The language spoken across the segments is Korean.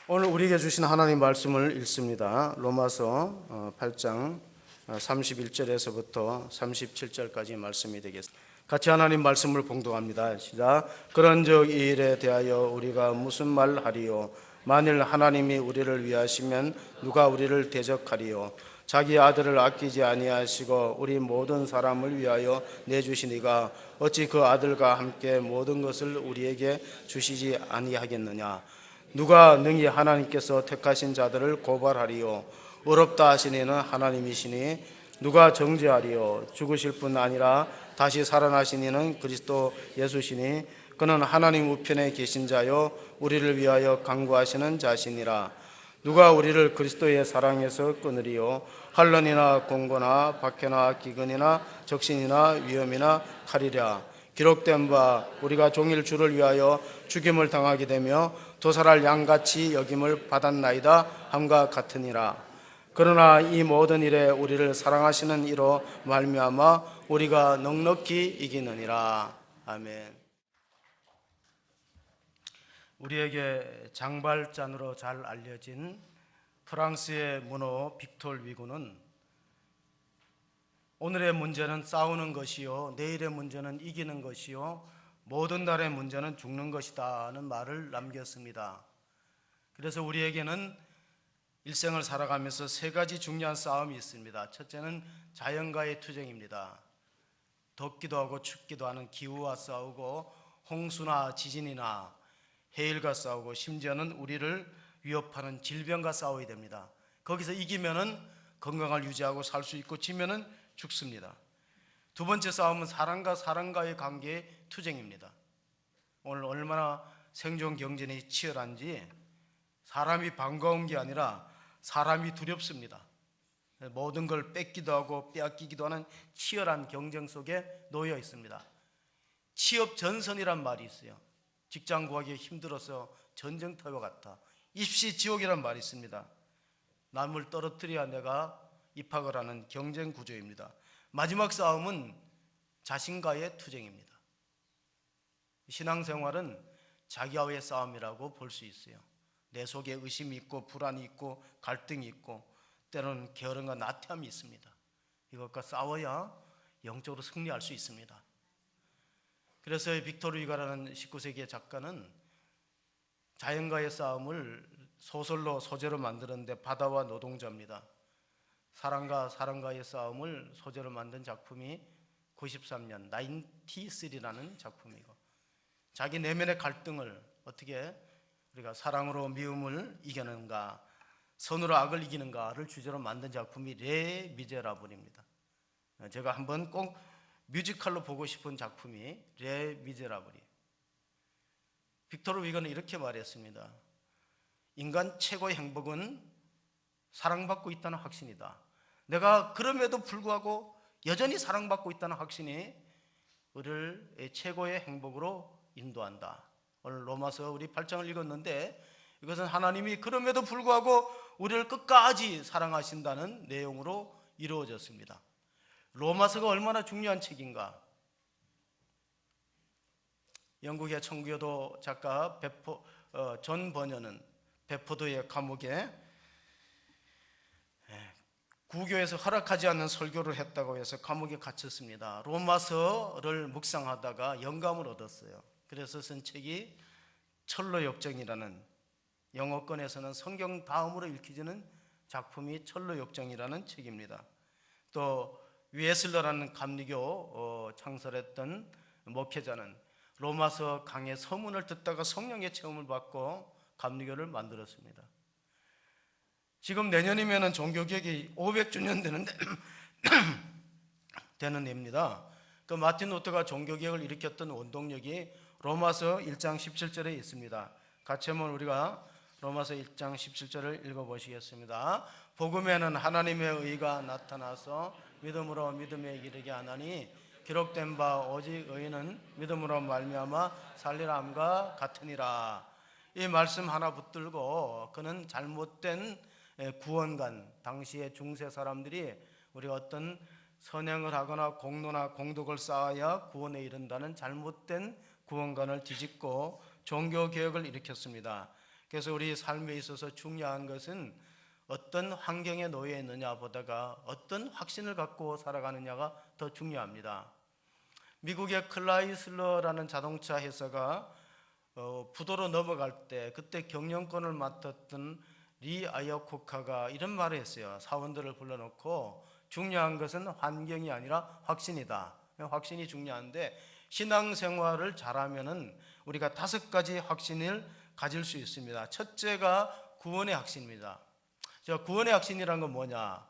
오늘 우리에게 주신 하나님 말씀을 읽습니다. 로마서 8장 31절에서부터 37절까지 말씀이 되겠습니다. 같이 하나님 말씀을 봉독합니다. 시작. 그런즉 이 일에 대하여 우리가 무슨 말 하리요? 만일 하나님이 우리를 위하시면 누가 우리를 대적하리요? 자기 아들을 아끼지 아니하시고 우리 모든 사람을 위하여 내주시니가 어찌 그 아들과 함께 모든 것을 우리에게 주시지 아니하겠느냐? 누가 능히 하나님께서 택하신 자들을 고발하리요? 어렵다 하시니는 하나님이시니 누가 정죄하리요? 죽으실 뿐 아니라 다시 살아나시니는 그리스도 예수시니 그는 하나님 우편에 계신 자요 우리를 위하여 간구하시는 자시니라. 누가 우리를 그리스도의 사랑에서 끊으리요? 환난이나 공고나 박해나 기근이나 적신이나 위험이나 칼이랴. 기록된 바 우리가 종일 주를 위하여 죽임을 당하게 되며 도살할 양같이 여김을 받았나이다 함과 같으니라. 그러나 이 모든 일에 우리를 사랑하시는 이로 말미암아 우리가 넉넉히 이기느니라. 아멘. 우리에게 장발잔으로 잘 알려진 프랑스의 문호 빅톨 위고는 오늘의 문제는 싸우는 것이요 내일의 문제는 이기는 것이요 모든 날의 문제는 죽는 것이다 하는 말을 남겼습니다. 그래서 우리에게는 일생을 살아가면서 세 가지 중요한 싸움이 있습니다. 첫째는 자연과의 투쟁입니다. 덥기도 하고 춥기도 하는 기후와 싸우고 홍수나 지진이나 해일과 싸우고 심지어는 우리를 위협하는 질병과 싸워야 됩니다. 거기서 이기면은 건강을 유지하고 살 수 있고 지면은 죽습니다. 두 번째 싸움은 사람과 사람과의 관계의 투쟁입니다. 오늘 얼마나 생존 경쟁이 치열한지 사람이 반가운 게 아니라 사람이 두렵습니다. 모든 걸 뺏기도 하고 빼앗기기도 하는 치열한 경쟁 속에 놓여 있습니다. 취업 전선이란 말이 있어요. 직장 구하기 힘들어서 전쟁터와 같다. 입시 지옥이란 말이 있습니다. 남을 떨어뜨려야 내가 입학을 하는 경쟁 구조입니다. 마지막 싸움은 자신과의 투쟁입니다. 신앙생활은 자기와의 싸움이라고 볼 수 있어요. 내 속에 의심이 있고 불안이 있고 갈등이 있고 때로는 게으름과 나태함이 있습니다. 이것과 싸워야 영적으로 승리할 수 있습니다. 그래서 빅토르 휴고라는 19세기의 작가는 자연과의 싸움을 소설로 소재로 만드는데 바다와 노동자입니다. 사람과 사람과의 싸움을 소재로 만든 작품이 93년 93라는 작품이고 자기 내면의 갈등을 어떻게 우리가 사랑으로 미움을 이겨내는가 선으로 악을 이기는가를 주제로 만든 작품이 레 미제라블입니다. 제가 한번 꼭 뮤지컬로 보고 싶은 작품이 레 미제라블이에요. 빅토르 위고는 이렇게 말했습니다. 인간 최고의 행복은 사랑받고 있다는 확신이다. 내가 그럼에도 불구하고 여전히 사랑받고 있다는 확신이 우리를 최고의 행복으로 인도한다. 오늘 로마서 우리 8장을 읽었는데 이것은 하나님이 그럼에도 불구하고 우리를 끝까지 사랑하신다는 내용으로 이루어졌습니다. 로마서가 얼마나 중요한 책인가. 영국의 청교도 작가 존 버녀는 베포드의 감옥에 구교에서 허락하지 않는 설교를 했다고 해서 감옥에 갇혔습니다. 로마서를 묵상하다가 영감을 얻었어요. 그래서 쓴 책이 철로역정이라는, 영어권에서는 성경 다음으로 읽혀지는 작품이 철로역정이라는 책입니다. 또 웨슬러라는 감리교 창설했던 목회자는 로마서 강의 서문을 듣다가 성령의 체험을 받고 감리교를 만들었습니다. 지금 내년이면 종교개혁이 500주년 되는데 되는 해입니다. 그 마틴 루터가 종교개혁을 일으켰던 원동력이 로마서 1장 17절에 있습니다. 같이 한번 우리가 로마서 1장 17절을 읽어보시겠습니다. 복음에는 하나님의 의가 나타나서 믿음으로 믿음에 이르게 하나니 기록된 바 오직 의인은 믿음으로 말미암아 살리라 함과 같으니라. 이 말씀 하나 붙들고 그는 잘못된 구원관, 당시의 중세 사람들이 우리가 어떤 선행을 하거나 공로나 공덕을 쌓아야 구원에 이른다는 잘못된 구원관을 뒤집고 종교개혁을 일으켰습니다. 그래서 우리 삶에 있어서 중요한 것은 어떤 환경에 놓여 있느냐 보다가 어떤 확신을 갖고 살아가느냐가 더 중요합니다. 미국의 클라이슬러라는 자동차 회사가 부도로 넘어갈 때 그때 경영권을 맡았던 리 아이어코카가 이런 말을 했어요. 사원들을 불러놓고 중요한 것은 환경이 아니라 확신이다. 확신이 중요한데 신앙생활을 잘하면은 우리가 5가지 확신을 가질 수 있습니다. 첫째가 구원의 확신입니다. 구원의 확신이란 건 뭐냐?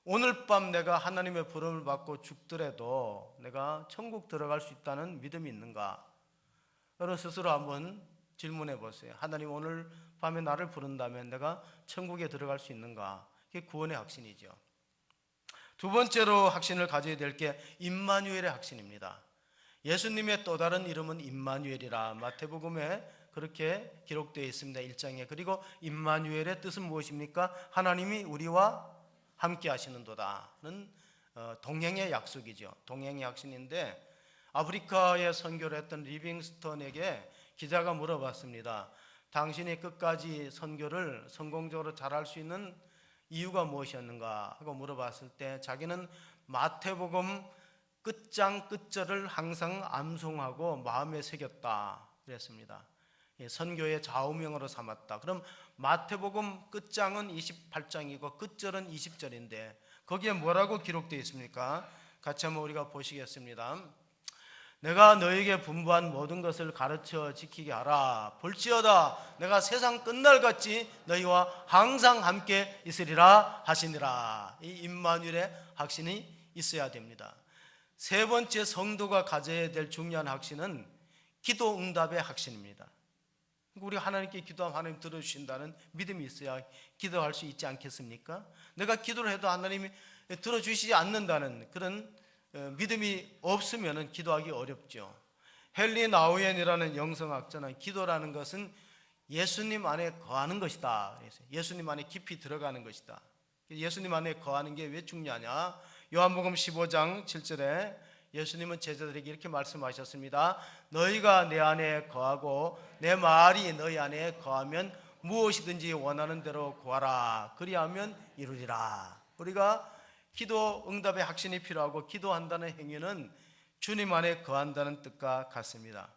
오늘 밤 내가 하나님의 부름을 받고 죽더라도 내가 천국 들어갈 수 있다는 믿음이 있는가? 여러분 스스로 한번 질문해 보세요. 하나님 오늘 밤에 나를 부른다면 내가 천국에 들어갈 수 있는가? 이게 구원의 확신이죠. 두 번째로 확신을 가져야 될 게 임마누엘의 확신입니다. 예수님의 또 다른 이름은 임마누엘이라 마태복음에 그렇게 기록되어 있습니다. 1장에. 그리고 임마누엘의 뜻은 무엇입니까? 하나님이 우리와 함께 하시는도다는 동행의 약속이죠. 동행의 확신인데 아프리카에 선교를 했던 리빙스턴에게 기자가 물어봤습니다. 당신이 끝까지 선교를 성공적으로 잘할 수 있는 이유가 무엇이었는가 하고 물어봤을 때 자기는 마태복음 끝장 끝절을 항상 암송하고 마음에 새겼다 그랬습니다. 선교의 좌우명으로 삼았다. 그럼 마태복음 끝장은 28장이고 끝절은 20절인데 거기에 뭐라고 기록되어 있습니까? 같이 한번 우리가 보시겠습니다. 내가 너에게 분부한 모든 것을 가르쳐 지키게 하라. 볼지어다 내가 세상 끝날같이 너희와 항상 함께 있으리라 하시니라. 이 임마누엘의 확신이 있어야 됩니다. 세 번째 성도가 가져야 될 중요한 확신은 기도 응답의 확신입니다. 우리가 하나님께 기도하면 하나님 들어주신다는 믿음이 있어야 기도할 수 있지 않겠습니까? 내가 기도를 해도 하나님이 들어주시지 않는다는 그런 믿음이 없으면 기도하기 어렵죠. 헨리 나우엔이라는 영성학자는 기도라는 것은 예수님 안에 거하는 것이다. 예수님 안에 깊이 들어가는 것이다. 예수님 안에 거하는 게 왜 중요하냐? 요한복음 15장 7절에 예수님은 제자들에게 이렇게 말씀하셨습니다. 너희가 내 안에 거하고 내 말이 너희 안에 거하면 무엇이든지 원하는 대로 구하라. 그리하면 이루리라. 우리가 기도 응답의 확신이 필요하고 기도한다는 행위는 주님 안에 거한다는 뜻과 같습니다.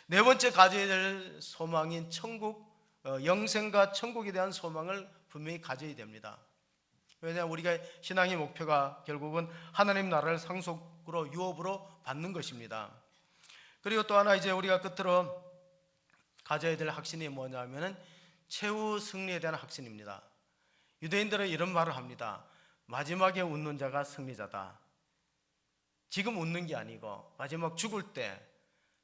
네 번째 가져야 될 소망인 천국, 영생과 천국에 대한 소망을 분명히 가져야 됩니다. 왜냐하면 우리가 신앙의 목표가 결국은 하나님 나라를 상속으로 유업으로 받는 것입니다. 그리고 또 하나 이제 우리가 끝으로 가져야 될 확신이 뭐냐면은 최후 승리에 대한 확신입니다. 유대인들은 이런 말을 합니다. 마지막에 웃는 자가 승리자다. 지금 웃는 게 아니고 마지막 죽을 때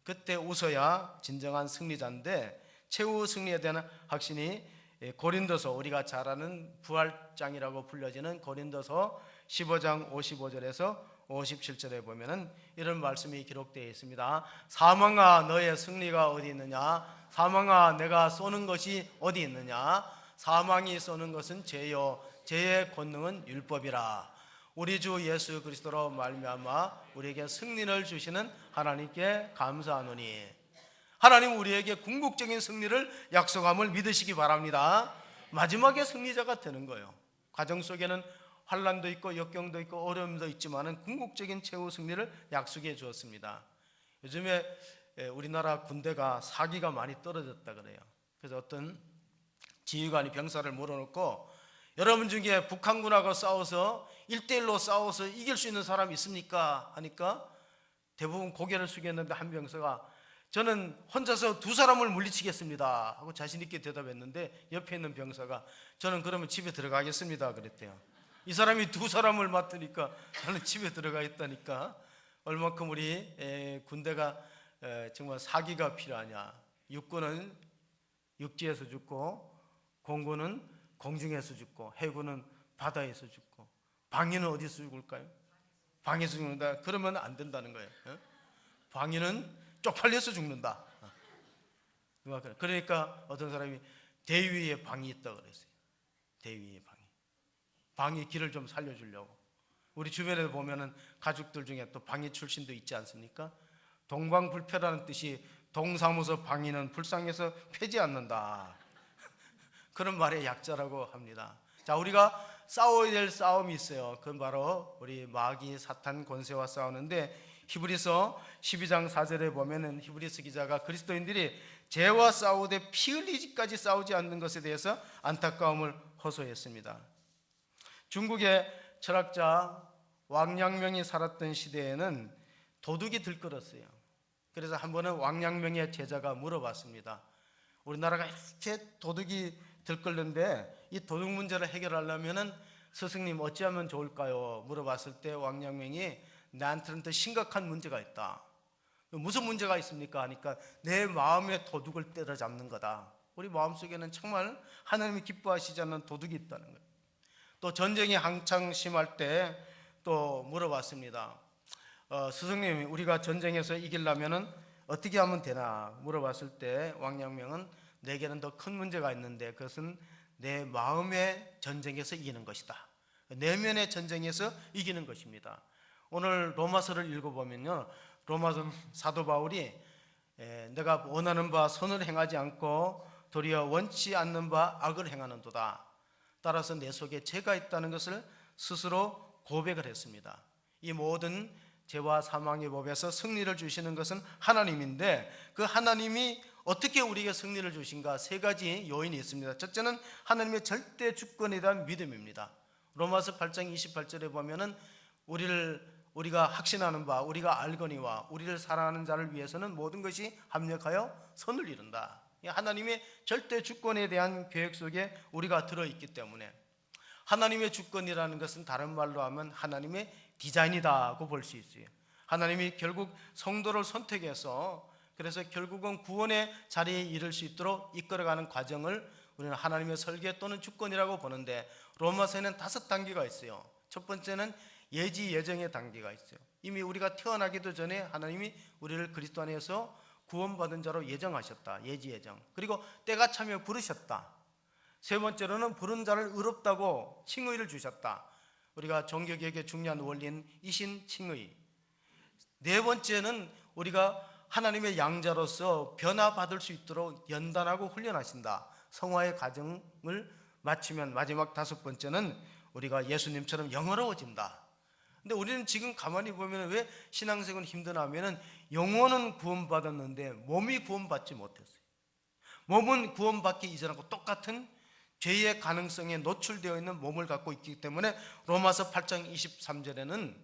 그때 웃어야 진정한 승리자인데 최후 승리에 대한 확신이 고린도서 우리가 잘 아는 부활장이라고 불려지는 고린도서 15장 55절에서 57절에 보면은 이런 말씀이 기록되어 있습니다. 사망아 너의 승리가 어디 있느냐? 사망아 내가 쏘는 것이 어디 있느냐? 사망이 쏘는 것은 죄요 죄의 권능은 율법이라. 우리 주 예수 그리스도로 말미암아 우리에게 승리를 주시는 하나님께 감사하노니. 하나님 우리에게 궁극적인 승리를 약속함을 믿으시기 바랍니다. 마지막에 승리자가 되는 거예요. 과정 속에는 환난도 있고 역경도 있고 어려움도 있지만 궁극적인 최후 승리를 약속해 주었습니다. 요즘에 우리나라 군대가 사기가 많이 떨어졌다 그래요. 그래서 어떤 지휘관이 병사를 몰아놓고 여러분 중에 북한군하고 싸워서 1대1로 싸워서 이길 수 있는 사람이 있습니까? 하니까 대부분 고개를 숙였는데 한 병사가 저는 혼자서 2사람을 물리치겠습니다 하고 자신 있게 대답했는데 옆에 있는 병사가 저는 그러면 집에 들어가겠습니다 그랬대요. 이 사람이 2사람을 맡으니까 저는 집에 들어가겠다니까. 얼마큼 우리 군대가 정말 사기가 필요하냐. 육군은 육지에서 죽고 공군은 공중에서 죽고 해군은 바다에서 죽고 방위는 어디서 죽을까요? 방에서 죽는다. 그러면 안 된다는 거예요. 방위는 쪽팔려서 죽는다. 그러니까 어떤 사람이 대위의 방이 있다 그랬어요. 대위의 방이 길을 좀 살려주려고. 우리 주변에 보면은 가족들 중에 또 방위 출신도 있지 않습니까? 동방불패라는 뜻이 동사무소 방위는 불쌍해서 패지 않는다. 그런 말의 약자라고 합니다. 자, 우리가 싸워야 될 싸움이 있어요. 그건 바로 우리 마귀 사탄 권세와 싸우는데, 히브리서 12장 4절에 보면은 히브리서 기자가 그리스도인들이 죄와 싸우되 피 흘리기까지 싸우지 않는 것에 대해서 안타까움을 호소했습니다. 중국의 철학자 왕양명이 살았던 시대에는 도둑이 들끓었어요. 그래서 한 번은 왕양명의 제자가 물어봤습니다. 우리나라가 이렇게 도둑이 들끓는데 이 도둑 문제를 해결하려면은 스승님 어찌하면 좋을까요? 물어봤을 때 왕양명이 나한테는 더 심각한 문제가 있다. 무슨 문제가 있습니까? 하니까 내 마음의 도둑을 때려잡는 거다. 우리 마음속에는 정말 하나님이 기뻐하시지 않는 도둑이 있다는 거예요. 또 전쟁이 한창 심할 때 또 물어봤습니다. 스승님, 우리가 전쟁에서 이기려면 어떻게 하면 되나 물어봤을 때 왕양명은 내게는 더 큰 문제가 있는데 그것은 내 마음의 전쟁에서 이기는 것이다. 내면의 전쟁에서 이기는 것입니다. 오늘 로마서를 읽어보면요, 로마서 사도 바울이 내가 원하는 바 선을 행하지 않고 도리어 원치 않는 바 악을 행하는도다. 따라서 내 속에 죄가 있다는 것을 스스로 고백을 했습니다. 이 모든 죄와 사망의 법에서 승리를 주시는 것은 하나님인데, 그 하나님이 어떻게 우리에게 승리를 주신가? 세 가지 요인이 있습니다. 첫째는 하나님의 절대 주권에 대한 믿음입니다. 로마서 8장 28절에 보면은 우리가 확신하는 바, 우리가 알거니와 우리를 사랑하는 자를 위해서는 모든 것이 합력하여 선을 이룬다. 하나님의 절대 주권에 대한 계획 속에 우리가 들어있기 때문에, 하나님의 주권이라는 것은 다른 말로 하면 하나님의 디자인이다고 볼 수 있어요. 하나님이 결국 성도를 선택해서 그래서 결국은 구원의 자리에 이를 수 있도록 이끌어가는 과정을 우리는 하나님의 설계 또는 주권이라고 보는데, 로마서에는 5단계가 있어요. 첫 번째는 예지 예정의 단계가 있어요. 이미 우리가 태어나기도 전에 하나님이 우리를 그리스도 안에서 구원받은 자로 예정하셨다. 예지 예정. 그리고 때가 차며 부르셨다. 세 번째로는 부른 자를 의롭다고 칭의를 주셨다. 우리가 종교개혁의 중요한 원리인 이신 칭의. 네 번째는 우리가 하나님의 양자로서 변화받을 수 있도록 연단하고 훈련하신다. 성화의 과정을 마치면 마지막 5번째는 우리가 예수님처럼 영어로워진다. 근데 우리는 지금 가만히 보면 왜 신앙생활은 힘드나 하면은 영혼은 구원받았는데 몸이 구원받지 못했어요. 몸은 구원받기 이전하고 똑같은 죄의 가능성에 노출되어 있는 몸을 갖고 있기 때문에 로마서 8장 23절에는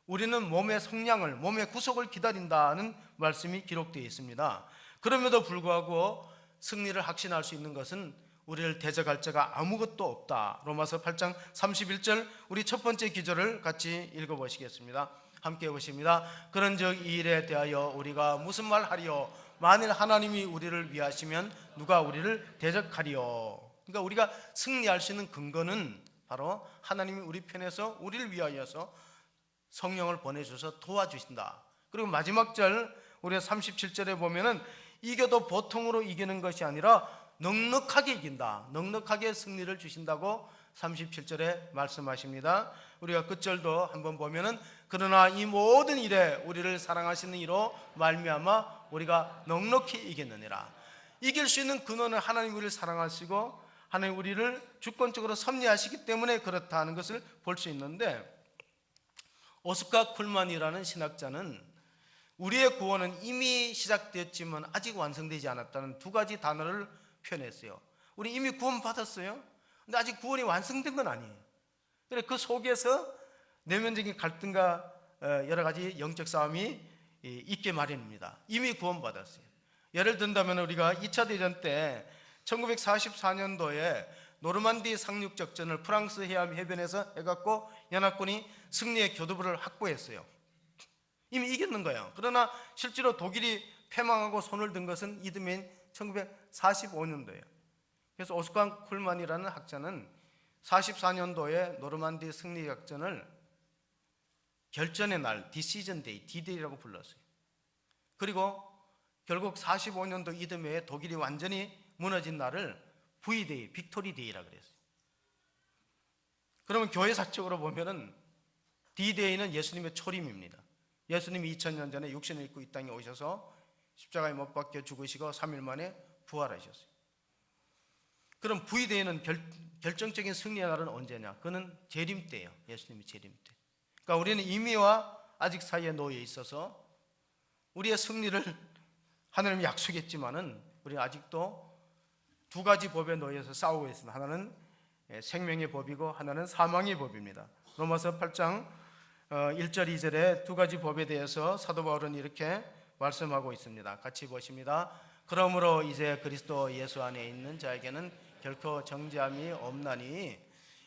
우리는 몸의 성량을, 몸의 구속을 기다린다는 말씀이 기록되어 있습니다. 그럼에도 불구하고 승리를 확신할 수 있는 것은 우리를 대적할 자가 아무것도 없다. 로마서 8장 31절, 우리 첫 번째 기절을 같이 읽어보시겠습니다. 함께 보십니다. 그런즉 이 일에 대하여 우리가 무슨 말 하리요? 만일 하나님이 우리를 위하시면 누가 우리를 대적하리요? 그러니까 우리가 승리할 수 있는 근거는 바로 하나님이 우리 편에서 우리를 위하여서 성령을 보내주셔서 도와주신다. 그리고 마지막 절 우리가 37절에 보면은 이겨도 보통으로 이기는 것이 아니라 넉넉하게 이긴다. 넉넉하게 승리를 주신다고 37절에 말씀하십니다. 우리가 그 절도 한번 보면은 그러나 이 모든 일에 우리를 사랑하시는 이로 말미암아 우리가 넉넉히 이겼느니라. 이길 수 있는 근원은 하나님 우리를 사랑하시고 하나님 우리를 주권적으로 섭리하시기 때문에 그렇다는 것을 볼 수 있는데, 오스카 쿨만이라는 신학자는 우리의 구원은 이미 시작되었지만 아직 완성되지 않았다는 두 가지 단어를 표현했어요. 우리 이미 구원 받았어요. 근데 아직 구원이 완성된 건 아니에요. 그래 그 속에서 내면적인 갈등과 여러 가지 영적 싸움이 있게 마련입니다. 이미 구원 받았어요. 예를 든다면 우리가 2차 대전 때 1944년도에 노르만디 상륙 작전을 프랑스 해변에서 해갖고 연합군이 승리의 교두보를 확보했어요. 이미 이겼는 거예요. 그러나 실제로 독일이 패망하고 손을 든 것은 이듬해인 1945년도예요. 그래서 오스칸 쿨만이라는 학자는 44년도에 노르만디 승리 작전을 결전의 날, 디시전 데이, D-Day라고 불렀어요. 그리고 결국 45년도 이듬해에 독일이 완전히 무너진 날을 V-데이, 빅토리 데이라 그랬어요. 그러면 교회사적으로 보면은 D-데이는 예수님의 초림입니다. 예수님이 2000년 전에 육신을 입고 이 땅에 오셔서 십자가에 못 박혀 죽으시고 3일 만에 부활하셨어요. 그럼 V-데이는 결정적인 승리의 날은 언제냐? 그는 재림 때예요. 예수님이 재림 때. 그러니까 우리는 이미와 아직 사이에 놓여 있어서 우리의 승리를 하나님이 약속했지만은 우리 아직도 두 가지 법에 놓여서 싸우고 있습니다. 하나는 생명의 법이고 하나는 사망의 법입니다. 로마서 8장 1절 2절에 두 가지 법에 대해서 사도 바울은 이렇게 말씀하고 있습니다. 같이 보십니다. 그러므로 이제 그리스도 예수 안에 있는 자에게는 결코 정죄함이 없나니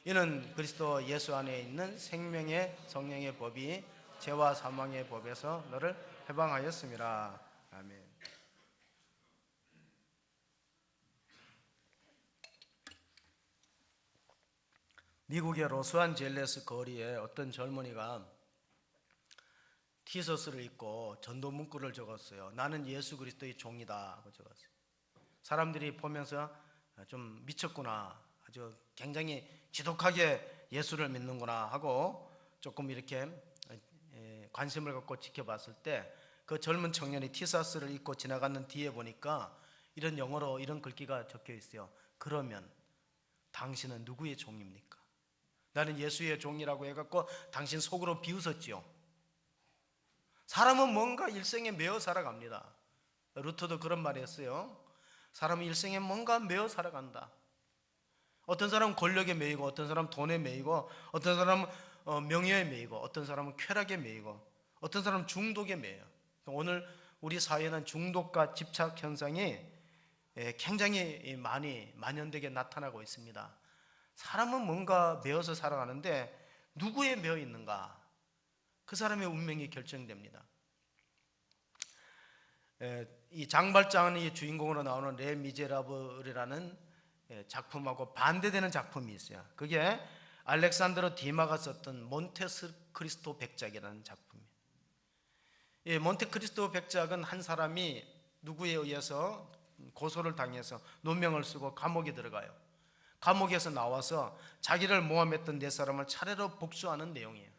이는 그리스도 예수 안에 있는 생명의 성령의 법이 죄와 사망의 법에서 너를 해방하였습니다. 아멘. 미국의 로스앤젤레스 거리에 어떤 젊은이가 티셔츠를 입고 전도 문구를 적었어요. 나는 예수 그리스도의 종이다 하고 적었어요. 사람들이 보면서 좀 미쳤구나, 아주 굉장히 지독하게 예수를 믿는구나 하고 조금 이렇게 관심을 갖고 지켜봤을 때 그 젊은 청년이 티셔츠를 입고 지나가는 뒤에 보니까 이런 영어로 이런 글귀가 적혀 있어요. 그러면 당신은 누구의 종입니까? 나는 예수의 종이라고 해갖고 당신 속으로 비웃었지요. 사람은 뭔가 일생에 매어 살아갑니다. 루터도 그런 말 했어요. 사람은 일생에 뭔가 매어 살아간다. 어떤 사람은 권력에 매이고, 어떤 사람은 돈에 매이고, 어떤 사람은 명예에 매이고, 어떤 사람은 쾌락에 매이고, 어떤 사람은 중독에 매여요. 오늘 우리 사회는 중독과 집착 현상이 굉장히 많이 만연되게 나타나고 있습니다. 사람은 뭔가 매어서 살아가는데 누구에 매어 있는가? 그 사람의 운명이 결정됩니다. 이 장발장의 주인공으로 나오는 레 미제라블이라는 작품하고 반대되는 작품이 있어요. 그게 알렉산드로 디마가 썼던 몬테크리스토 백작이라는 작품이에요. 이 몬테크리스토 백작은 한 사람이 누구에 의해서 고소를 당해서 논명을 쓰고 감옥에 들어가요. 감옥에서 나와서 자기를 모함했던 네 사람을 차례로 복수하는 내용이에요.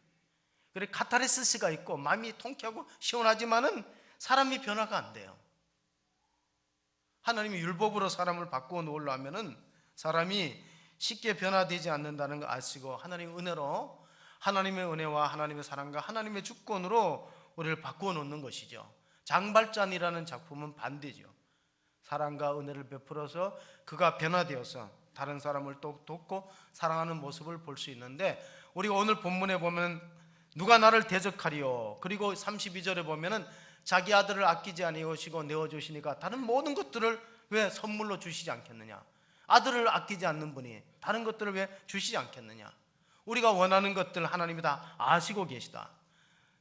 그래 카타르시스가 있고 마음이 통쾌하고 시원하지만은 사람이 변화가 안 돼요. 하나님이 율법으로 사람을 바꾸어 놓으려면은 사람이 쉽게 변화되지 않는다는 걸 아시고 하나님의 은혜로, 하나님의 은혜와 하나님의 사랑과 하나님의 주권으로 우리를 바꾸어 놓는 것이죠. 장발잔이라는 작품은 반대죠. 사랑과 은혜를 베풀어서 그가 변화되어서 다른 사람을 또 돕고 사랑하는 모습을 볼 수 있는데, 우리가 오늘 본문에 보면 누가 나를 대적하리요, 그리고 32절에 보면은 자기 아들을 아끼지 아니하시고 내어주시니까 다른 모든 것들을 왜 선물로 주시지 않겠느냐? 아들을 아끼지 않는 분이 다른 것들을 왜 주시지 않겠느냐? 우리가 원하는 것들 하나님이 다 아시고 계시다.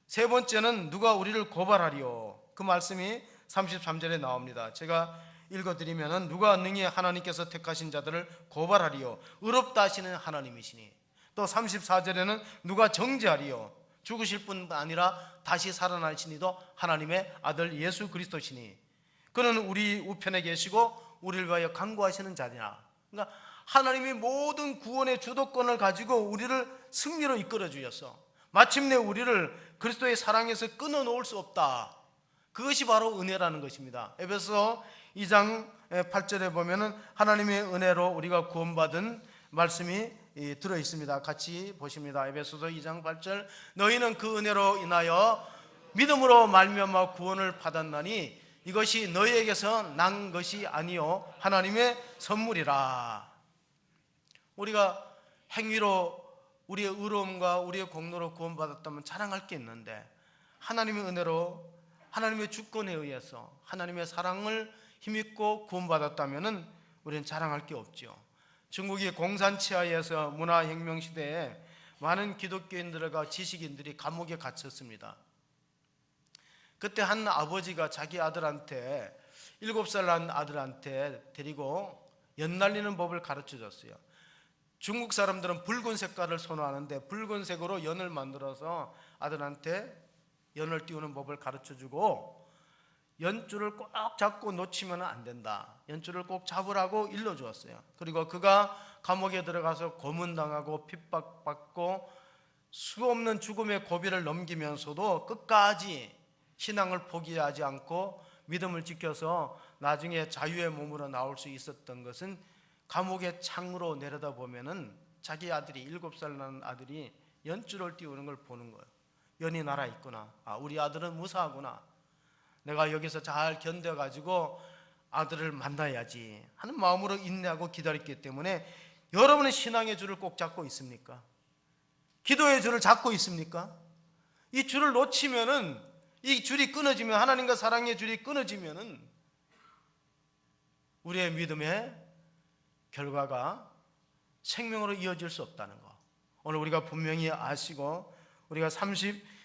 세 번째는 누가 우리를 고발하리요, 그 말씀이 33절에 나옵니다. 제가 읽어드리면은 누가 능히 하나님께서 택하신 자들을 고발하리요, 의롭다 하시는 하나님이시니. 또 34절에는 누가 정죄하리요, 죽으실 뿐 아니라 다시 살아나시니도 하나님의 아들 예수 그리스도시니 그는 우리 우편에 계시고 우리를 위하여 간구하시는 자니라. 그러니까 하나님이 모든 구원의 주도권을 가지고 우리를 승리로 이끌어 주셔서 마침내 우리를 그리스도의 사랑에서 끊어놓을 수 없다. 그것이 바로 은혜라는 것입니다. 에베소 2장 8절에 보면은 하나님의 은혜로 우리가 구원받은 말씀이 들어 있습니다. 같이 보십니다. 에베소서 2장 8절, 너희는 그 은혜로 인하여 믿음으로 말미암아 구원을 받았나니 이것이 너희에게서 난 것이 아니요 하나님의 선물이라. 우리가 행위로 우리의 의로움과 우리의 공로로 구원받았다면 자랑할 게 있는데, 하나님의 은혜로 하나님의 주권에 의해서 하나님의 사랑을 힘입고 구원받았다면 우리는 자랑할 게 없죠. 중국이 공산치하에서 문화혁명 시대에 많은 기독교인들과 지식인들이 감옥에 갇혔습니다. 그때 한 아버지가 자기 아들한테, 7살 난 아들한테 데리고 연 날리는 법을 가르쳐 줬어요. 중국 사람들은 붉은 색깔을 선호하는데 붉은색으로 연을 만들어서 아들한테 연을 띄우는 법을 가르쳐 주고, 연줄을 꼭 잡고 놓치면 안 된다. 연줄을 꼭 잡으라고 일러주었어요. 그리고 그가 감옥에 들어가서 고문당하고 핍박받고 수없는 죽음의 고비를 넘기면서도 끝까지 신앙을 포기하지 않고 믿음을 지켜서 나중에 자유의 몸으로 나올 수 있었던 것은 감옥의 창으로 내려다보면은 자기 아들이 7살 난 아들이 연줄을 띄우는 걸 보는 거예요. 연이 날아있구나. 우리 아들은 무사하구나. 내가 여기서 잘 견뎌가지고 아들을 만나야지 하는 마음으로 인내하고 기다렸기 때문에 여러분은 신앙의 줄을 꼭 잡고 있습니까? 기도의 줄을 잡고 있습니까? 이 줄을 놓치면은, 이 줄이 끊어지면, 하나님과 사랑의 줄이 끊어지면은 우리의 믿음의 결과가 생명으로 이어질 수 없다는 거, 오늘 우리가 분명히 아시고,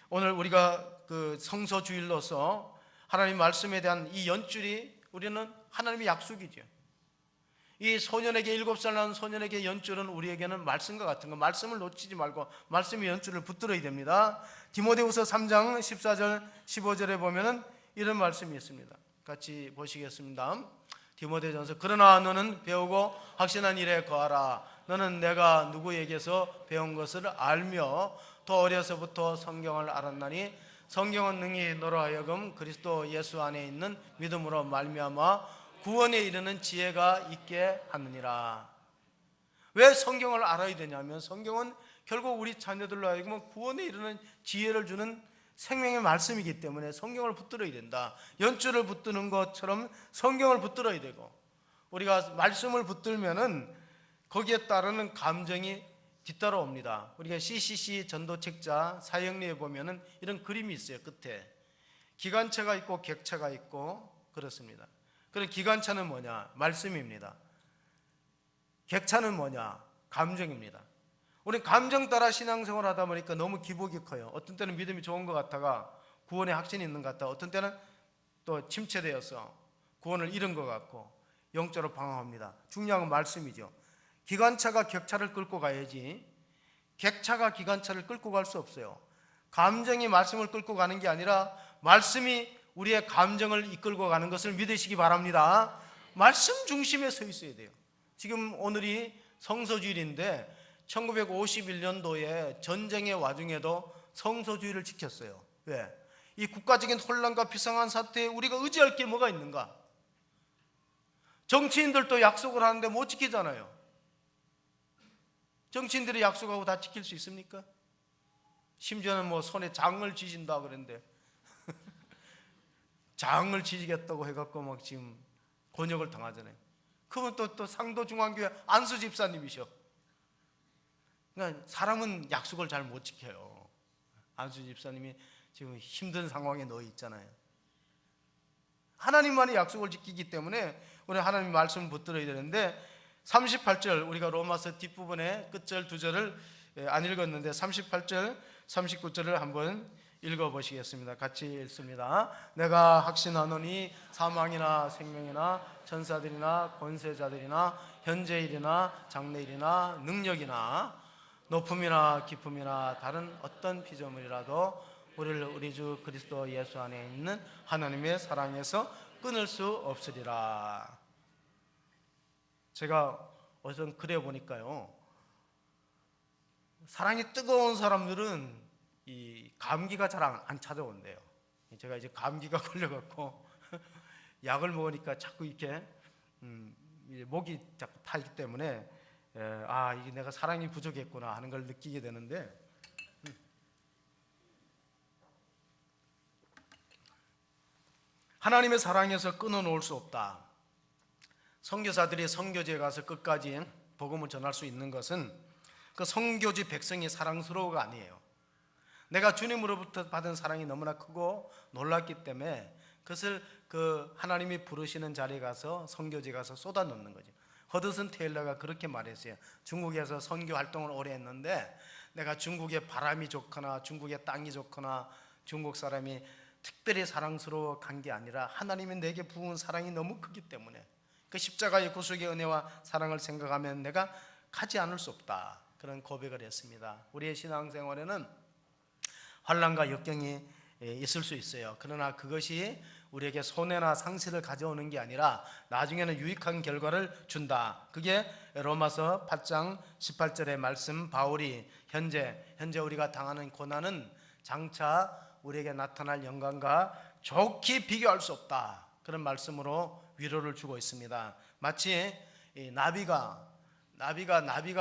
오늘 우리가 그 성서주일로서 하나님 말씀에 대한 이 연줄이 우리는 하나님의 약속이죠. 이 소년에게, 7살 난 소년에게 연줄은 우리에게는 말씀과 같은 거, 말씀을 놓치지 말고 말씀의 연줄을 붙들어야 됩니다. 디모데후서 3장 14절 15절에 보면은 이런 말씀이 있습니다. 같이 보시겠습니다. 디모데전서, 그러나 너는 배우고 확신한 일에 거하라. 너는 내가 누구에게서 배운 것을 알며 더 어려서부터 성경을 알았나니 성경은 능히 너로 하여금 그리스도 예수 안에 있는 믿음으로 말미암아 구원에 이르는 지혜가 있게 하느니라. 왜 성경을 알아야 되냐면, 성경은 결국 우리 자녀들로 하여금 구원에 이르는 지혜를 주는 생명의 말씀이기 때문에 성경을 붙들어야 된다. 연줄을 붙드는 것처럼 성경을 붙들어야 되고, 우리가 말씀을 붙들면은 거기에 따르는 감정이 뒤따라옵니다. 우리가 CCC 전도책자 사형리에 보면은 이런 그림이 있어요. 끝에 기관차가 있고 객차가 있고 그렇습니다. 그럼 기관차는 뭐냐? 말씀입니다. 객차는 뭐냐? 감정입니다. 우리 감정 따라 신앙생활 하다 보니까 너무 기복이 커요. 어떤 때는 믿음이 좋은 것 같다가 구원의 확신이 있는 것 같다, 어떤 때는 또 침체되어서 구원을 잃은 것 같고 영적으로 방황합니다. 중요한 건 말씀이죠. 기관차가 객차를 끌고 가야지 객차가 기관차를 끌고 갈 수 없어요. 감정이 말씀을 끌고 가는 게 아니라 말씀이 우리의 감정을 이끌고 가는 것을 믿으시기 바랍니다. 말씀 중심에 서 있어야 돼요. 지금 오늘이 성서주일인데 1951년도에 전쟁의 와중에도 성서주의를 지켰어요. 왜? 이 국가적인 혼란과 비상한 사태에 우리가 의지할 게 뭐가 있는가? 정치인들도 약속을 하는데 못 지키잖아요. 정치인들이 약속하고 다 지킬 수 있습니까? 심지어는 뭐 손에 장을 쥐진다 그랬는데 장을 쥐겠다고 해갖고 막 지금 곤욕을 당하잖아요. 그분 또 상도중앙교회 안수 집사님이셔. 그러니까 사람은 약속을 잘 못 지켜요. 안수 집사님이 지금 힘든 상황에 놓여 있잖아요. 하나님만이 약속을 지키기 때문에 우리 하나님 말씀을 붙들어야 되는데, 38절, 우리가 로마서 뒷부분에 끝절 두 절을 안 읽었는데 38절 39절을 한번 읽어보시겠습니다. 같이 읽습니다. 내가 확신하노니 사망이나 생명이나 천사들이나 권세자들이나 현재일이나 장래일이나 능력이나 높음이나 깊음이나 다른 어떤 피조물이라도 우리를 우리 주 그리스도 예수 안에 있는 하나님의 사랑에서 끊을 수 없으리라. 제가 어디서 그래 보니까요, 사랑이 뜨거운 사람들은 이 감기가 잘 안 찾아온대요. 제가 이제 감기가 걸려갖고 약을 먹으니까 자꾸 이렇게 목이 자꾸 타기 때문에 이게 내가 사랑이 부족했구나 하는 걸 느끼게 되는데, 하나님의 사랑에서 끊어놓을 수 없다. 선교사들이 선교지에 가서 끝까지 복음을 전할 수 있는 것은 그 선교지 백성이 사랑스러워가 아니에요. 내가 주님으로부터 받은 사랑이 너무나 크고 놀랐기 때문에 그것을 그 하나님이 부르시는 자리에 가서 선교지에 가서 쏟아넣는 거죠. 허드슨 테일러가 그렇게 말했어요. 중국에서 선교 활동을 오래 했는데, 내가 중국의 바람이 좋거나 중국의 땅이 좋거나 중국 사람이 특별히 사랑스러워 간 게 아니라 하나님이 내게 부은 사랑이 너무 크기 때문에, 그 십자가의 구속의 은혜와 사랑을 생각하면 내가 가지 않을 수 없다, 그런 고백을 했습니다. 우리의 신앙생활에는 환난과 역경이 있을 수 있어요. 그러나 그것이 우리에게 손해나 상실을 가져오는 게 아니라 나중에는 유익한 결과를 준다. 그게 로마서 8장 18절의 말씀. 바울이 현재 우리가 당하는 고난은 장차 우리에게 나타날 영광과 좋게 비교할 수 없다. 그런 말씀으로 위로를 주고 있습니다. 마치 나비가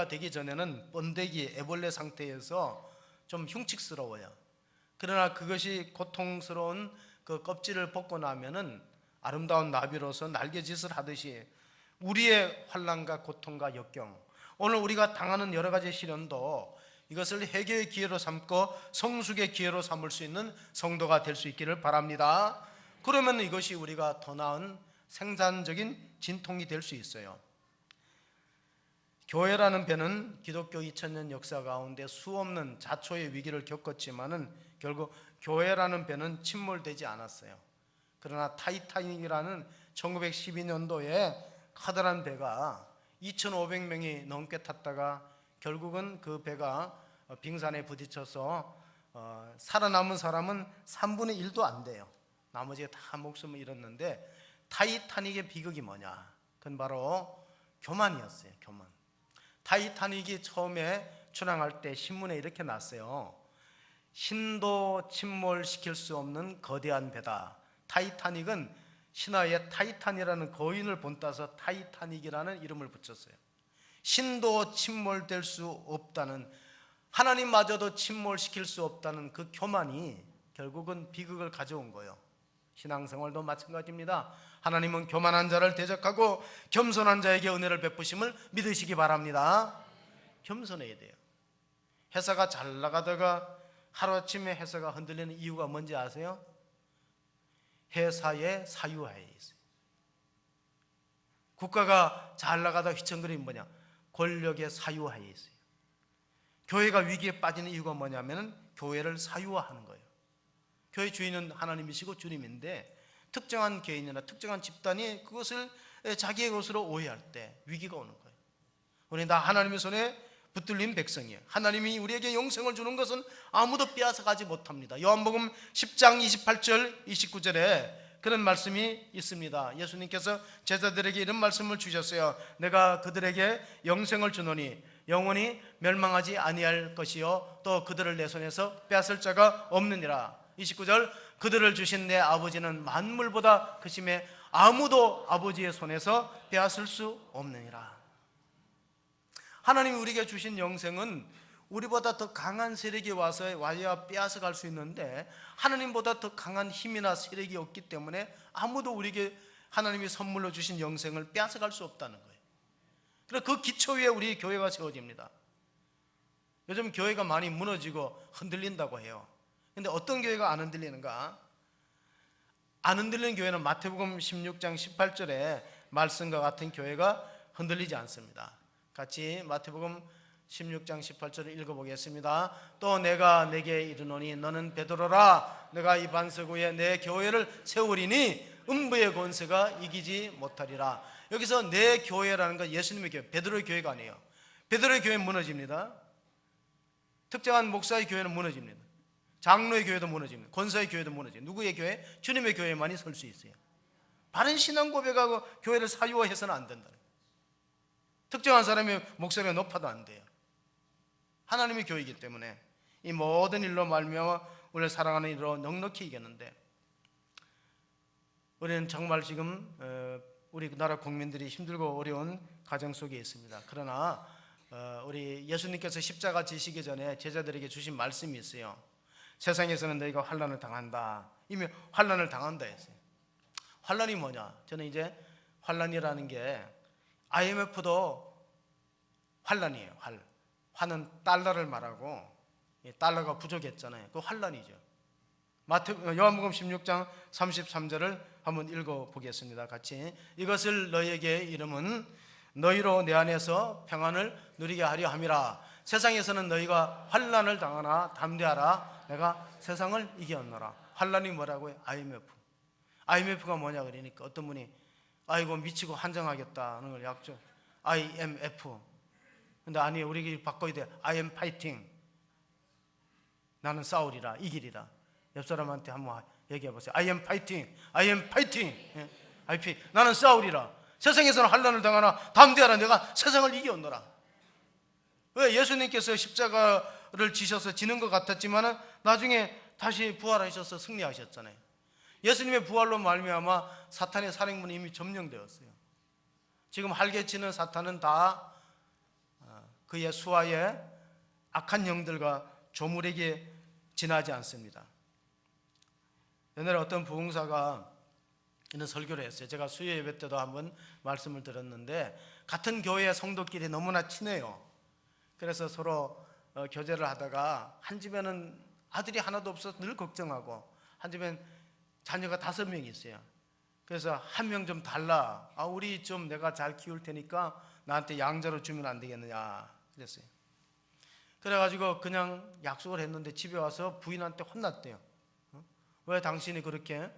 되기 전에는 번데기 애벌레 상태에서 좀 흉측스러워요. 그러나 그것이 고통스러운 그 껍질을 벗고 나면은 아름다운 나비로서 날개짓을 하듯이 우리의 환난과 고통과 역경, 오늘 우리가 당하는 여러 가지 시련도 이것을 회개의 기회로 삼고 성숙의 기회로 삼을 수 있는 성도가 될 수 있기를 바랍니다. 그러면 이것이 우리가 더 나은 생산적인 진통이 될 수 있어요. 교회라는 배는 기독교 2000년 역사 가운데 수없는 자초의 위기를 겪었지만은 결국 교회라는 배는 침몰되지 않았어요. 그러나 타이타닉이라는 1912년도에 커다란 배가 2,500명이 넘게 탔다가 결국은 그 배가 빙산에 부딪혀서 살아남은 사람은 3분의 1도 안 돼요. 나머지가 다 목숨을 잃었는데, 타이타닉의 비극이 뭐냐? 그건 바로 교만이었어요. 교만. 타이타닉이 처음에 출항할 때 신문에 이렇게 났어요. 신도 침몰시킬 수 없는 거대한 배다. 타이타닉은 신화에 타이탄이라는 거인을 본따서 타이타닉이라는 이름을 붙였어요. 신도 침몰될 수 없다는, 하나님마저도 침몰시킬 수 없다는 그 교만이 결국은 비극을 가져온 거예요. 신앙생활도 마찬가지입니다. 하나님은 교만한 자를 대적하고 겸손한 자에게 은혜를 베푸심을 믿으시기 바랍니다. 겸손해야 돼요. 회사가 잘 나가다가 하루아침에 회사가 흔들리는 이유가 뭔지 아세요? 회사의 사유하에 있어요. 국가가 잘 나가다 휘청거리는 뭐냐? 권력의 사유하에 있어요. 교회가 위기에 빠지는 이유가 뭐냐면 교회를 사유화하는 거예요. 교회 주인은 하나님이시고 주님인데 특정한 개인이나 특정한 집단이 그것을 자기의 것으로 오해할 때 위기가 오는 거예요. 우리 다 하나님의 손에 붙들린 백성이에요. 하나님이 우리에게 영생을 주는 것은 아무도 빼앗아가지 못합니다. 요한복음 10장 28절 29절에 그런 말씀이 있습니다. 예수님께서 제자들에게 이런 말씀을 주셨어요. 내가 그들에게 영생을 주노니 영원히 멸망하지 아니할 것이요 또 그들을 내 손에서 빼앗을 자가 없느니라. 29절 그들을 주신 내 아버지는 만물보다 크심에 아무도 아버지의 손에서 빼앗을 수 없느니라. 하나님이 우리에게 주신 영생은 우리보다 더 강한 세력이 와야 빼앗아 갈 수 있는데 하나님보다 더 강한 힘이나 세력이 없기 때문에 아무도 우리에게 하나님이 선물로 주신 영생을 빼앗아 갈 수 없다는 거예요. 그래서 그 기초 위에 우리 교회가 세워집니다. 요즘 교회가 많이 무너지고 흔들린다고 해요. 근데 어떤 교회가 안 흔들리는가? 안 흔들리는 교회는 마태복음 16장 18절에 말씀과 같은 교회가 흔들리지 않습니다. 같이 마태복음 16장 18절을 읽어보겠습니다. 또 내가 내게 이르노니 너는 베드로라. 내가 이 반석 위에 내 교회를 세우리니 음부의 권세가 이기지 못하리라. 여기서 내 교회라는 건 예수님의 교회, 베드로의 교회가 아니에요. 베드로의 교회는 무너집니다. 특정한 목사의 교회는 무너집니다. 장로의 교회도 무너집니다. 권사의 교회도 무너집니다. 누구의 교회? 주님의 교회만이 설 수 있어요. 바른 신앙 고백하고 교회를 사유화해서는 안 된다. 특정한 사람의 목소리가 높아도 안 돼요. 하나님의 교회이기 때문에 이 모든 일로 말미암아 우리를 사랑하는 일로 넉넉히 이겼는데, 우리는 정말 지금 우리나라 국민들이 힘들고 어려운 가정 속에 있습니다. 그러나 우리 예수님께서 십자가 지시기 전에 제자들에게 주신 말씀이 있어요. 세상에서는 너희가 환난을 당한다. 이미 환난을 당한다 했어요. 환난이 뭐냐? 저는 이제 환난이라는 게 IMF도 환난이에요. 환은 달러를 말하고 달러가 부족했잖아요. 그 환난이죠. 요한복음 16장 33절을 한번 읽어보겠습니다. 같이. 이것을 너희에게 이름은 너희로 내 안에서 평안을 누리게 하려 함이라. 세상에서는 너희가 환난을 당하나 담대하라. 내가 세상을 이겼노라. 환난이 뭐라고요? IMF가 뭐냐 그러니까 어떤 분이 아이고 미치고 한정하겠다는 걸 약죠. IMF. 근데 아니 우리 바꿔야 돼. I am fighting. 나는 싸우리라. 이기리라. 옆 사람한테 한번 얘기해 보세요. I am fighting. I am fighting. 예? 나는 싸우리라. 세상에서는 환난을 당하나 담대하라. 내가 세상을 이겨오노라. 왜? 예수님께서 십자가를 지셔서 지는 것 같았지만 나중에 다시 부활하셔서 승리하셨잖아요. 예수님의 부활로 말미암아 사탄의 살인문이 이미 점령되었어요. 지금 활개치는 사탄은 다 그의 수하의 악한 영들과 조물에게 지나지 않습니다. 옛날에 어떤 부흥사가 이런 설교를 했어요. 제가 수요 예배 때도 한번 말씀을 드렸는데, 같은 교회 성도끼리 너무나 친해요. 그래서 서로 교제를 하다가 한 집에는 아들이 하나도 없어서 늘 걱정하고, 한 집엔 자녀가 5명이 있어요. 그래서 한 명 좀 달라. 우리 좀 내가 잘 키울 테니까 나한테 양자로 주면 안 되겠느냐 그랬어요. 그래가지고 그냥 약속을 했는데 집에 와서 부인한테 혼났대요. 왜 당신이 그렇게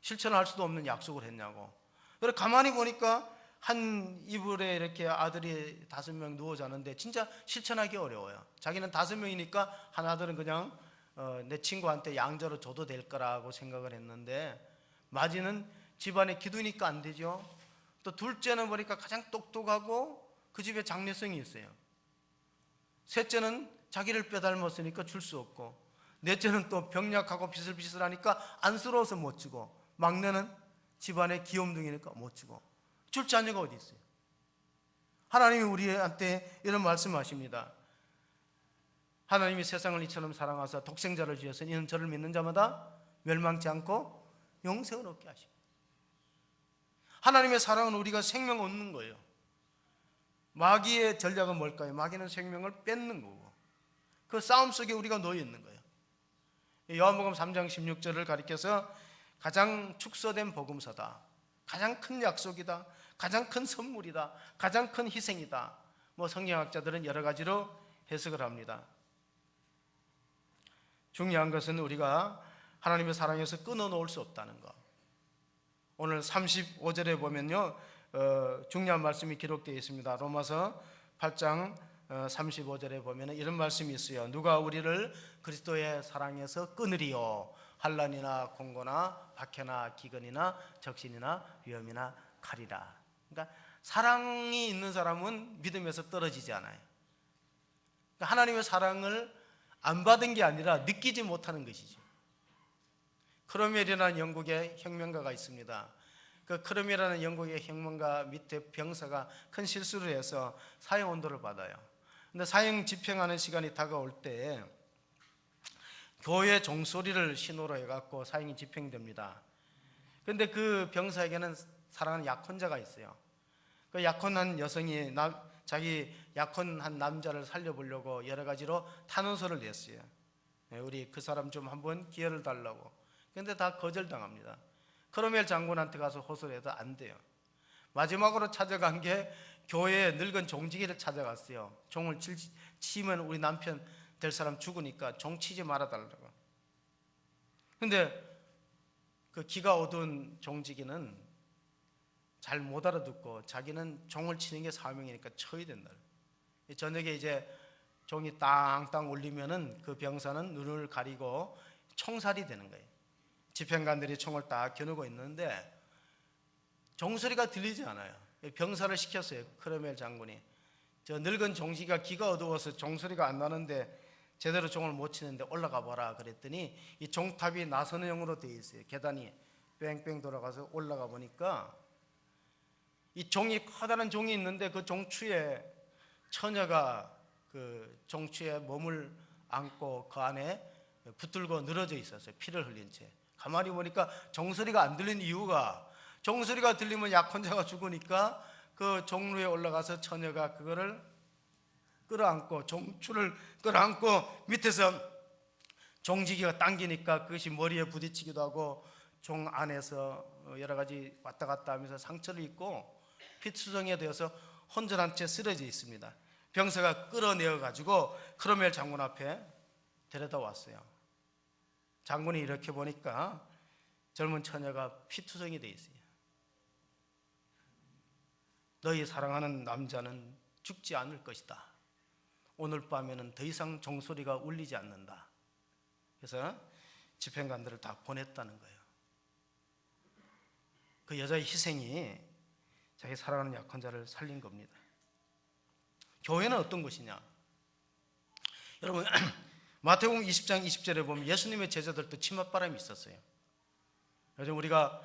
실천할 수도 없는 약속을 했냐고. 그래 가만히 보니까 한 이불에 이렇게 아들이 5명 누워 자는데 진짜 실천하기 어려워요. 자기는 5명이니까 한 아들은 그냥 내 친구한테 양자로 줘도 될 거라고 생각을 했는데, 마지는 집안에 기두니까 안 되죠. 또 둘째는 보니까 가장 똑똑하고 그 집에 장래성이 있어요. 셋째는 자기를 빼닮았으니까 줄 수 없고, 넷째는 또 병약하고 비슬비슬하니까 안쓰러워서 못 주고, 막내는 집안에 귀염둥이니까 못 주고, 줄 자녀가 어디 있어요? 하나님이 우리한테 이런 말씀하십니다. 하나님이 세상을 이처럼 사랑하사 독생자를 주셔서 이는 저를 믿는 자마다 멸망치 않고 영생을 얻게 하십니다. 하나님의 사랑은 우리가 생명 얻는 거예요. 마귀의 전략은 뭘까요? 마귀는 생명을 뺏는 거고, 그 싸움 속에 우리가 놓여 있는 거예요. 요한복음 3장 16절을 가리켜서 가장 축소된 복음서다, 가장 큰 약속이다, 가장 큰 선물이다, 가장 큰 희생이다, 성경학자들은 여러 가지로 해석을 합니다. 중요한 것은 우리가 하나님의 사랑에서 끊어놓을 수 없다는 것. 오늘 35절에 보면요, 중요한 말씀이 기록되어 있습니다. 로마서 8장 35절에 보면 이런 말씀이 있어요. 누가 우리를 그리스도의 사랑에서 끊으리요? 환난이나 공고나 박해나 기근이나 적신이나 위험이나 칼이라. 그러니까 사랑이 있는 사람은 믿음에서 떨어지지 않아요. 그러니까 하나님의 사랑을 안 받은 게 아니라 느끼지 못하는 것이죠. 크로멜이라는 영국의 혁명가가 있습니다. 그 크로멜이라는 영국의 혁명가 밑에 병사가 큰 실수를 해서 사형 온도를 받아요. 근데 사형 집행하는 시간이 다가올 때 교회 종소리를 신호로 해갖고 사형이 집행됩니다. 근데 그 병사에게는 사랑하는 약혼자가 있어요. 그 약혼한 여성이 자기 약혼한 남자를 살려보려고 여러 가지로 탄원서를 냈어요. 우리 그 사람 좀 한번 기회를 달라고. 근데 다 거절당합니다. 크로멜 장군한테 가서 호소를 해도 안 돼요. 마지막으로 찾아간 게 교회에 늙은 종지기를 찾아갔어요. 종을 치면 우리 남편 될 사람 죽으니까 종 치지 말아달라고. 근데 그 기가 어두운 종지기는 잘 못 알아듣고 자기는 종을 치는 게 사명이니까 쳐야 된다. 저녁에 이제 종이 땅땅 울리면은 그 병사는 눈을 가리고 총살이 되는 거예요. 집행관들이 총을 딱 겨누고 있는데 종소리가 들리지 않아요. 병사를 시켰어요. 크로멜 장군이. 저 늙은 종지기가 기가 어두워서 종소리가 안 나는데 제대로 종을 못 치는데 올라가 봐라 그랬더니 이 종탑이 나선형으로 되어 있어요. 계단이 뺑뺑 돌아가서 올라가 보니까 이 종이, 커다란 종이 있는데 그 종추에 처녀가 그 종추에 몸을 안고 그 안에 붙들고 늘어져 있었어요. 피를 흘린 채. 가만히 보니까 종소리가 안 들리는 이유가, 종소리가 들리면 약혼자가 죽으니까 그 종루에 올라가서 처녀가 그거를 끌어안고, 종추를 끌어안고 밑에서 종지기가 당기니까 그것이 머리에 부딪히기도 하고 종 안에서 여러 가지 왔다 갔다 하면서 상처를 입고 피투성이가 되어서 혼전한 채 쓰러져 있습니다. 병사가 끌어내어 가지고 크로멜 장군 앞에 데려다 왔어요. 장군이 이렇게 보니까 젊은 처녀가 피투성이 되어 있어요. 너희 사랑하는 남자는 죽지 않을 것이다. 오늘 밤에는 더 이상 종소리가 울리지 않는다. 그래서 집행관들을 다 보냈다는 거예요. 그 여자의 희생이 자기 사랑하는 약혼자를 살린 겁니다. 교회는 어떤 것이냐? 여러분, 마태복음 20장 20절에 보면 예수님의 제자들도 치맛바람이 있었어요. 요즘 우리가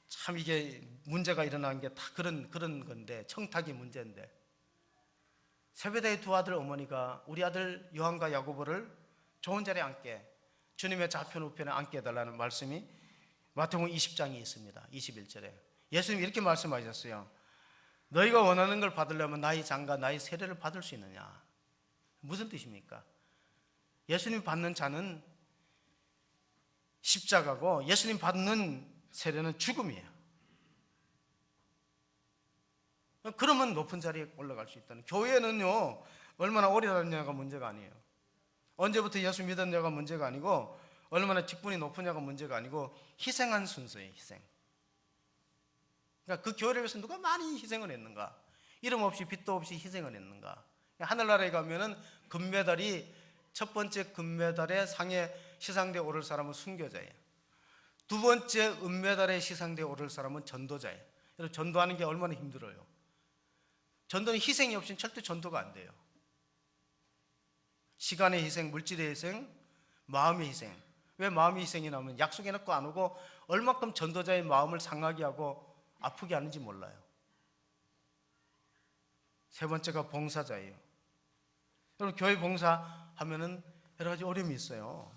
참 이게 문제가 일어난 게 다 그런 건데, 청탁이 문제인데, 세베대의 두 아들 어머니가 우리 아들 요한과 야고보를 좋은 자리에 앉게, 주님의 좌편 우편에 앉게 해달라는 말씀이 마태복음 20장에 있습니다. 21절에 예수님이 이렇게 말씀하셨어요. 너희가 원하는 걸 받으려면 나의 장과 나의 세례를 받을 수 있느냐? 무슨 뜻입니까? 예수님 받는 자는 십자가고 예수님 받는 세례는 죽음이에요. 그러면 높은 자리에 올라갈 수 있다는. 교회는요, 얼마나 오래 다녔냐가 문제가 아니에요. 언제부터 예수 믿었냐가 문제가 아니고, 얼마나 직분이 높으냐가 문제가 아니고, 희생한 순서예요. 희생. 그러니까 그 교회를 위해서 누가 많이 희생을 했는가? 이름 없이 빚도 없이 희생을 했는가? 하늘나라에 가면은 금메달이, 첫 번째 금메달에 상에 시상대에 오를 사람은 순교자예요. 두 번째 은메달에 시상대에 오를 사람은 전도자예요. 여러분, 전도하는 게 얼마나 힘들어요. 전도는 희생이 없이는 절대 전도가 안 돼요. 시간의 희생, 물질의 희생, 마음의 희생. 왜 마음의 희생이 나오면 약속해놓고 안 오고 얼마큼 전도자의 마음을 상하게 하고 아프게 하는지 몰라요. 세 번째가 봉사자예요. 여러분, 교회 봉사하면은 여러 가지 어려움이 있어요.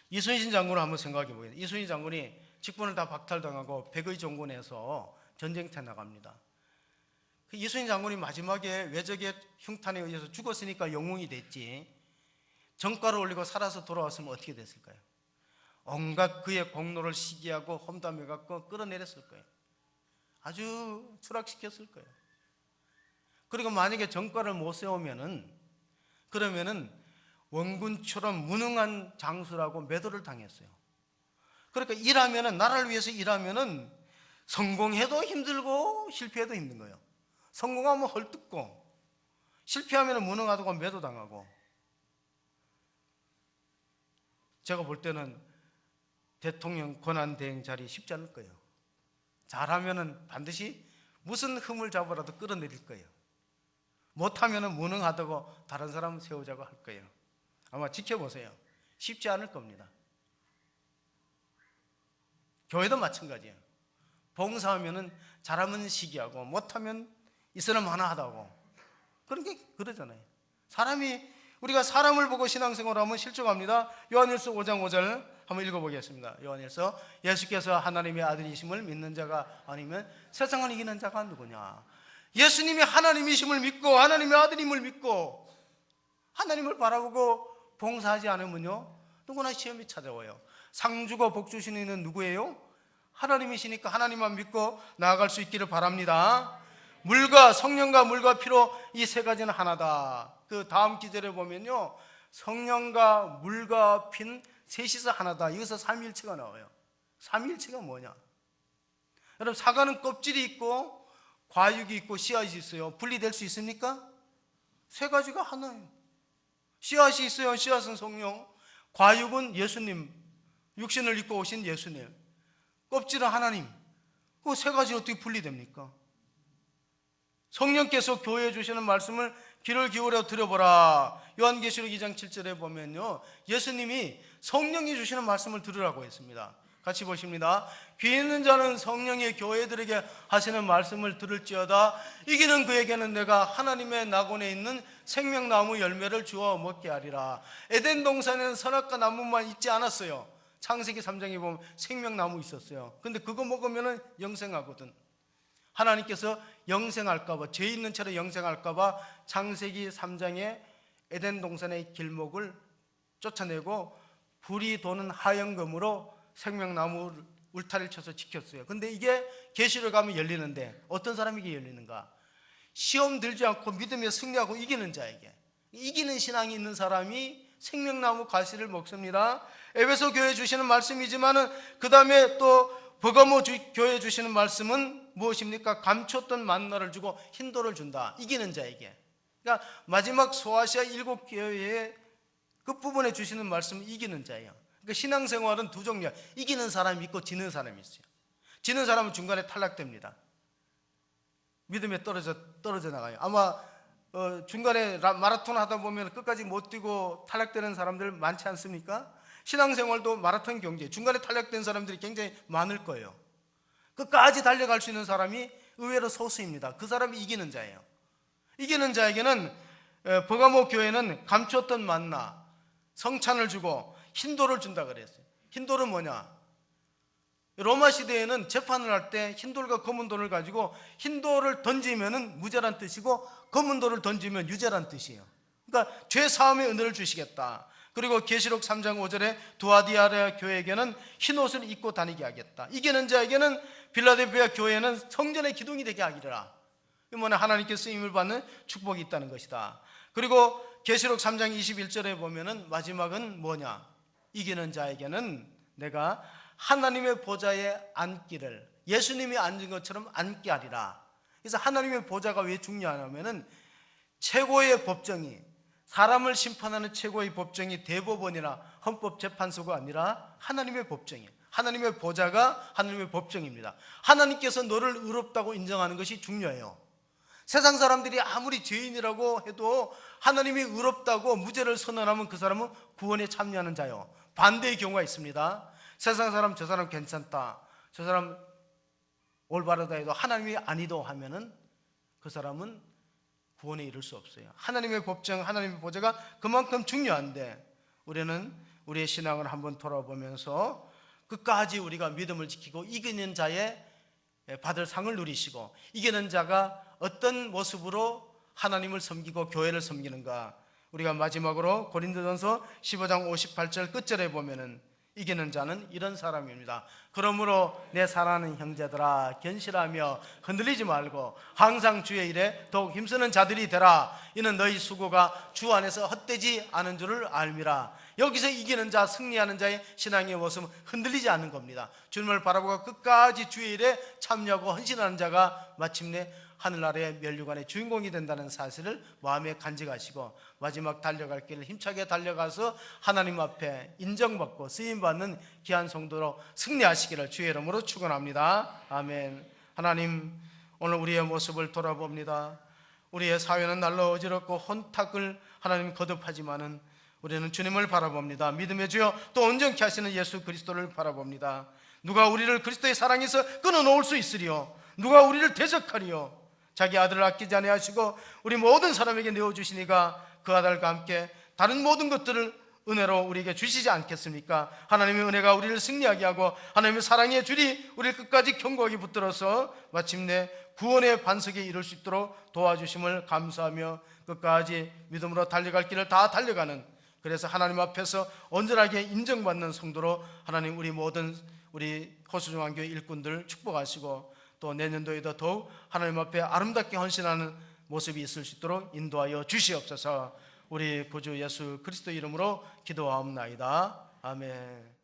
이순신 장군을 한번 생각해 보겠습니다. 이순신 장군이 직분을 다 박탈당하고 백의 종군에서 전쟁터에 나갑니다. 그 이순신 장군이 마지막에 외적의 흉탄에 의해서 죽었으니까 영웅이 됐지, 정가를 올리고 살아서 돌아왔으면 어떻게 됐을까요? 온갖 그의 공로를 시기하고 험담해갖고 끌어내렸을 거예요. 아주 추락시켰을 거예요. 그리고 만약에 정가를 못 세우면은, 그러면은 원군처럼 무능한 장수라고 매도를 당했어요. 그러니까 일하면은, 나라를 위해서 일하면은 성공해도 힘들고 실패해도 힘든 거예요. 성공하면 헐뜯고, 실패하면 무능하다고 매도당하고. 제가 볼 때는 대통령 권한대행 자리 쉽지 않을 거예요. 잘하면은 반드시 무슨 흠을 잡으라도 끌어내릴 거예요. 못하면은 무능하다고 다른 사람 세우자고 할 거예요. 아마 지켜보세요. 쉽지 않을 겁니다. 교회도 마찬가지예요. 봉사하면은 잘하면 시기하고 못하면 이 사람 하나하다고. 그런 게 그러잖아요. 우리가 사람을 보고 신앙생활하면 실족합니다. 요한일서 5장 5절 한번 읽어보겠습니다. 요한일서, 예수께서 하나님의 아들이심을 믿는 자가 아니면 세상을 이기는 자가 누구냐? 예수님이 하나님이심을 믿고 하나님의 아들임을 믿고 하나님을 바라보고 봉사하지 않으면요, 누구나 시험이 찾아와요. 상 주고 복 주시는 이는 누구예요? 하나님이시니까 하나님만 믿고 나아갈 수 있기를 바랍니다. 물과 성령과 물과 피로 이 세 가지는 하나다. 그 다음 기절에 보면요, 성령과 물과 피는 셋이서 하나다. 여기서 삼위일체가 나와요. 삼위일체가 뭐냐? 여러분, 사과는 껍질이 있고 과육이 있고 씨앗이 있어요. 분리될 수 있습니까? 세 가지가 하나예요. 씨앗이 있어요. 씨앗은 성령, 과육은 예수님, 육신을 입고 오신 예수님, 껍질은 하나님. 그 세 가지 어떻게 분리됩니까? 성령께서 교회에 주시는 말씀을 귀를 기울여 들어보라. 요한계시록 2장 7절에 보면요, 예수님이 성령이 주시는 말씀을 들으라고 했습니다. 같이 보십니다. 귀 있는 자는 성령이 교회들에게 하시는 말씀을 들을지어다. 이기는 그에게는 내가 하나님의 낙원에 있는 생명나무 열매를 주어 먹게 하리라. 에덴 동산에는 선악과 나무만 있지 않았어요. 창세기 3장에 보면 생명나무 있었어요. 근데 그거 먹으면 영생하거든. 하나님께서 영생할까봐, 죄 있는 채로 영생할까봐 창세기 3장에 에덴 동산의 길목을 쫓아내고 불이 도는 하영금으로 생명나무 울타리를 쳐서 지켰어요. 근데 이게 계시록 가면 열리는데 어떤 사람에게 열리는가? 시험 들지 않고 믿음에 승리하고 이기는 자에게. 이기는 신앙이 있는 사람이 생명나무 가시를 먹습니다. 에베소 교회 주시는 말씀이지만은 그 다음에 또 버가모 교회 주시는 말씀은 무엇입니까? 감췄던 만나를 주고 흰돌을 준다. 이기는 자에게. 그러니까 마지막 소아시아 7교회의 끝부분에 주시는 말씀은 이기는 자예요. 그러니까 신앙생활은 두 종류야. 이기는 사람이 있고 지는 사람이 있어요. 지는 사람은 중간에 탈락됩니다. 믿음에 떨어져 나가요. 아마 중간에 마라톤 하다 보면 끝까지 못 뛰고 탈락되는 사람들 많지 않습니까? 신앙생활도 마라톤 경제, 중간에 탈락된 사람들이 굉장히 많을 거예요. 끝까지 달려갈 수 있는 사람이 의외로 소수입니다. 그 사람이 이기는 자예요. 이기는 자에게는 버가모 교회는 감추었던 만나, 성찬을 주고 흰돌을 준다 그랬어요. 흰돌은 뭐냐? 로마 시대에는 재판을 할 때 흰돌과 검은 돌을 가지고 흰돌을 던지면 무죄란 뜻이고 검은 돌을 던지면 유죄란 뜻이에요. 그러니까 죄 사함의 은혜를 주시겠다. 그리고 계시록 3장 5절에 두아디아라 교회에게는 흰 옷을 입고 다니게 하겠다. 이기는 자에게는 빌라델피아 교회는 성전의 기둥이 되게 하기라. 이번에 하나님께 쓰임을 받는 축복이 있다는 것이다. 그리고 계시록 3장 21절에 보면은 마지막은 뭐냐? 이기는 자에게는 내가 하나님의 보좌에 앉기를, 예수님이 앉은 것처럼 앉게 하리라. 그래서 하나님의 보좌가 왜 중요하냐면은 최고의 법정이, 사람을 심판하는 최고의 법정이 대법원이나 헌법재판소가 아니라 하나님의 법정이에요. 하나님의 보좌가 하나님의 법정입니다. 하나님께서 너를 의롭다고 인정하는 것이 중요해요. 세상 사람들이 아무리 죄인이라고 해도 하나님이 의롭다고 무죄를 선언하면 그 사람은 구원에 참여하는 자요. 반대의 경우가 있습니다. 세상 사람 저 사람 괜찮다, 저 사람 올바르다 해도 하나님이 아니도 하면은 그 사람은 구원에 이를 수 없어요. 하나님의 법정, 하나님의 보좌가 그만큼 중요한데 우리는 우리의 신앙을 한번 돌아보면서 끝까지 우리가 믿음을 지키고 이기는 자의 받을 상을 누리시고 이기는 자가 어떤 모습으로 하나님을 섬기고 교회를 섬기는가. 우리가 마지막으로 고린도전서 15장 58절 끝절에 보면은 이기는 자는 이런 사람입니다. 그러므로 내 사랑하는 형제들아 견실하며 흔들리지 말고 항상 주의 일에 더욱 힘쓰는 자들이 되라. 이는 너희 수고가 주 안에서 헛되지 않은 줄을 알미라. 여기서 이기는 자, 승리하는 자의 신앙의 모습은 흔들리지 않는 겁니다. 주님을 바라보고 끝까지 주의 일에 참여하고 헌신하는 자가 마침내 하늘나라의 면류관의 주인공이 된다는 사실을 마음에 간직하시고 마지막 달려갈 길을 힘차게 달려가서 하나님 앞에 인정받고 쓰임받는 귀한 성도로 승리하시기를 주의 이름으로 축원합니다. 아멘. 하나님, 오늘 우리의 모습을 돌아봅니다. 우리의 사회는 날로 어지럽고 혼탁을 하나님 거듭하지만은 우리는 주님을 바라봅니다. 믿음의 주여 또 온전케 하시는 예수 그리스도를 바라봅니다. 누가 우리를 그리스도의 사랑에서 끊어놓을 수 있으리요? 누가 우리를 대적하리요? 자기 아들을 아끼지 아니하시고 우리 모든 사람에게 내어주시니까 그 아들과 함께 다른 모든 것들을 은혜로 우리에게 주시지 않겠습니까? 하나님의 은혜가 우리를 승리하게 하고 하나님의 사랑의 줄이 우리를 끝까지 견고하게 붙들어서 마침내 구원의 반석에 이룰 수 있도록 도와주심을 감사하며 끝까지 믿음으로 달려갈 길을 다 달려가는, 그래서 하나님 앞에서 온전하게 인정받는 성도로 하나님 우리 모든 우리 호수중앙교회 일꾼들 축복하시고 또 내년도에도 더욱 하나님 앞에 아름답게 헌신하는 모습이 있을 수 있도록 인도하여 주시옵소서. 우리 구주 예수 그리스도 이름으로 기도하옵나이다. 아멘.